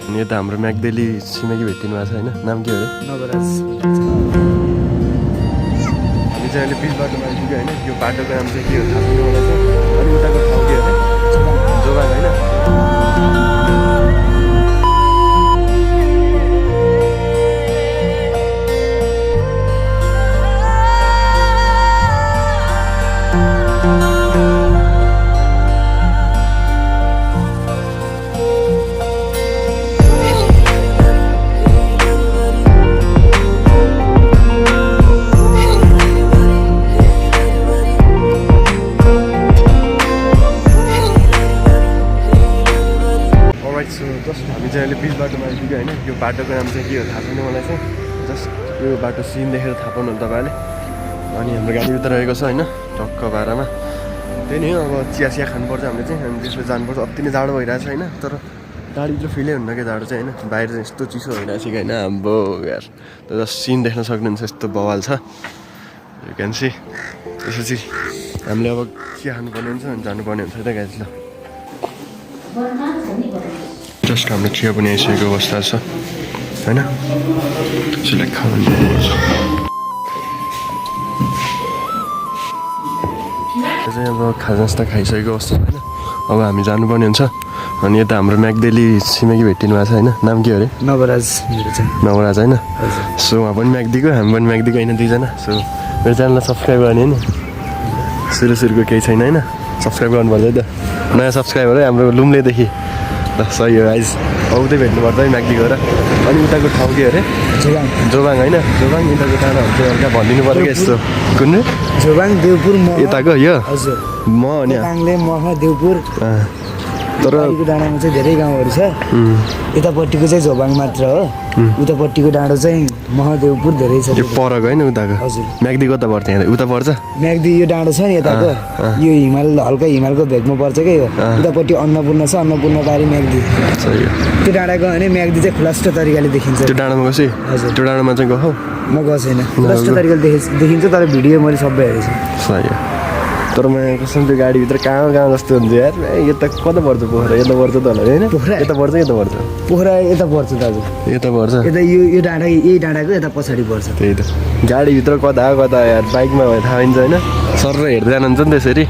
अनि यता हाम्रो म्याग्देली छिमेकी भेटिनु भएको छ होइन, नाम के हो अरे? नवराज। हामी चाहिँ अहिले बिच बाटोमा आइपुग्यो होइन। यो बाटोको नाम चाहिँ के हो थाहा छैन मलाई चाहिँ। अनि उताको ठाउँ के अरे? जोबाङ होइन। जस्ट हामी चाहिँ अहिले बिच बाटोमा आइपुग्यो होइन। यो बाटोको नाम चाहिँ के हो थाहा छैन मलाई चाहिँ। जस्ट यो बाटो सिन देखेर थाहा पाउनु तपाईँले। अनि हाम्रो गाडी उता रहेको छ होइन, टक्क बाह्रमा। त्यही नै हो, अब चिया खानुपर्छ हामीले चाहिँ। अनि त्यसपछि जानुपर्छ। अति नै जाडो भइरहेको छ होइन, तर गाडीभित्र फिलै हुन्न क्या जाडो चाहिँ होइन। बाहिर चाहिँ यस्तो चिसो भइरहेको छ कि होइन, आम्बो यार। जस्ट सिन देख्न सक्नुहुन्छ, यस्तो बवाल छ। You can see. त्यसपछि हामीले अब चिया खानुपर्ने हुन्छ अनि जानुपर्ने हुन्छ त गाडी। ल जस्ट हाम्रो चिया पनि आइसकेको अवस्था छ होइन। त्यसलाई खानु चाहिँ अब खाजानास्ता खाइसकेको अवस्था होइन। अब हामी जानुपर्ने हुन्छ। अनि यता हाम्रो म्याग्देली छिमेकी भेटिनु भएको छ होइन, नाम के हो अरे? नवराज। नवराज होइन। सो उहाँ पनि म्याग्दीको, हामी पनि म्याग्दीको होइन, दुईजना। सो मेरो च्यानललाई सब्सक्राइब गर्ने नि, सुरुको केही छैन होइन। सब्सक्राइब गर्नुपर्छ है त, नयाँ सब्सक्राइबर है हाम्रो लुम्लेदेखि। ल सही हो गाइज। उतै भेट्नुपर्छ है म्याग्दी गएर। अनि उताको ठाउँ के अरे? जोबाङ होइन। जोबाङ यताको टाढाहरू चाहिँ हल्का भनिदिनु पर्यो क्या यस्तो। कुन जोबाङ देवपुर यताको यो हजुर म अनि देवपुर। तर डाँडामा चाहिँ धेरै गाउँहरू छ। यतापट्टिको चाहिँ जोबाङ मात्र हो, उतापट्टिको डाँडो चाहिँ महादेवपुर धेरै छ। यो परको होइन उताको? हजुर। म्याग्दी कता पर्छ यहाँ? उता पर्छ म्याग्दी। यो डाँडो छ नि यताको, यो हिमाल हल्का हिमालको भेगमा पर्छ क्या यो। उतापट्टि अन्नपूर्ण छ, अन्नपूर्ण पारी म्याग्दी। सही हो। त्यो डाँडा गयो भने म्याग्दी चाहिँ खुलास्ट तरिकाले देखिन्छ। त्यो डाँडामा गएपछि? हजुर। त्यो डाँडामा चाहिँ गयो? म गएको छैन। खुलास्ट तरिकाले देखिन्छ, तर भिडियो मैले सबै हेरेको छु। सही हो। तर म कसम त्यो गाडीभित्र कहाँ जस्तो हुन्छ यार। यता कता पर्छ पोखरा? यता पर्छ त होला होइन? पोखरा यता पर्छ, यता पर्छ? पोखरा यता पर्छ दाजु। यता पर्छ? यता यो डाँडा, यही डाँडाको यता पछाडि पर्छ। त्यही त गाडीभित्र कता यार, बाइकमा भए थाहा हुन्छ होइन। सर हेर्दै जानुहुन्छ नि त्यसरी।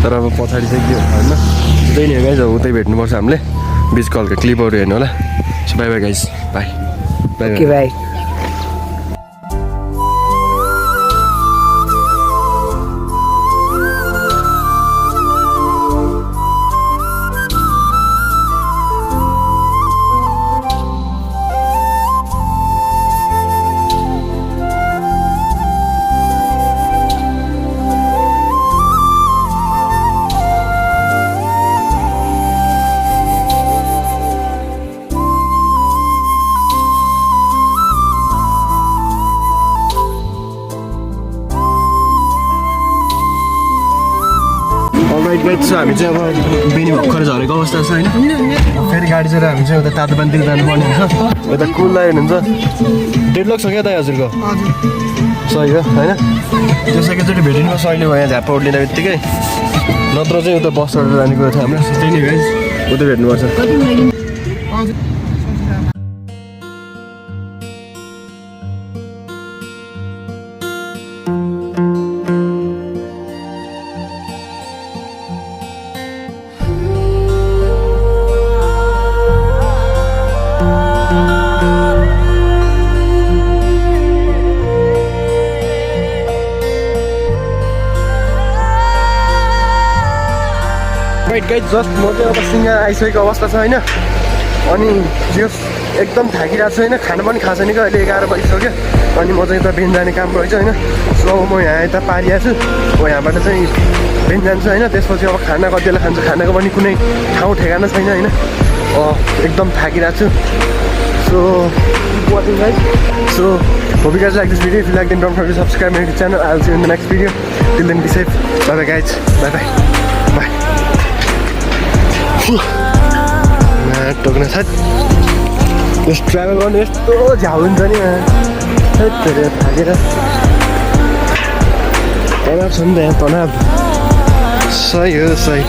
तर अब पछाडि चाहिँ के हुन्छ होइन। त्यही नै हो गाइज, उतै भेट्नुपर्छ हामीले। बिच कलको क्लिपहरू हेर्नु होला। So by by guys, by by by. हामी चाहिँ अब बेनी भर्खर झरेको अवस्था छ होइन। फेरि गाडी चढेर हामी चाहिँ उता तातोपानीतिर जानुपर्ने हुन्छ। यता कुललाई हेर्नुहुन्छ, डेडलक छ क्या त हजुरको? सही हो होइन। त्यो सेकेन्डचोटि भेटिनु सहिले भयो यहाँ झ्याप्पा उड्लिँदा बित्तिकै। नत्र चाहिँ उता बस चढेर जाने कुरा थियो हाम्रो। त्यही नै गाइज, उतै भेट्नुपर्छ। गाइज जस्ट म चाहिँ अब सिङ्गा आइसकेको अवस्था छ होइन। अनि यो एकदम थाकिरहेको छु होइन। खाना पनि खाएको छैन क्या, अहिले 11 बजिसक्यो। अनि म चाहिँ यता बेन जाने काम रहेछ होइन। सो अब म यहाँ यता पारिएको छु। म यहाँबाट चाहिँ बेन जान्छु होइन। त्यसपछि अब खाना कति बेला खान्छु, खानाको पनि कुनै ठाउँ ठेगाना छैन होइन। एकदम थाकिरहेको छु। So watching guys. So hope you guys like this video. If you like then don't forget to subscribe my channel. I'll see you in the next video. Till then be safe. Bye bye guys. Bye bye. Bye. टोक्न साथ यस travel गर्नु यस्तो झ्याउ हुन्छ नि थाकेर तनाव छ नि त यहाँ तनाव सही हो सही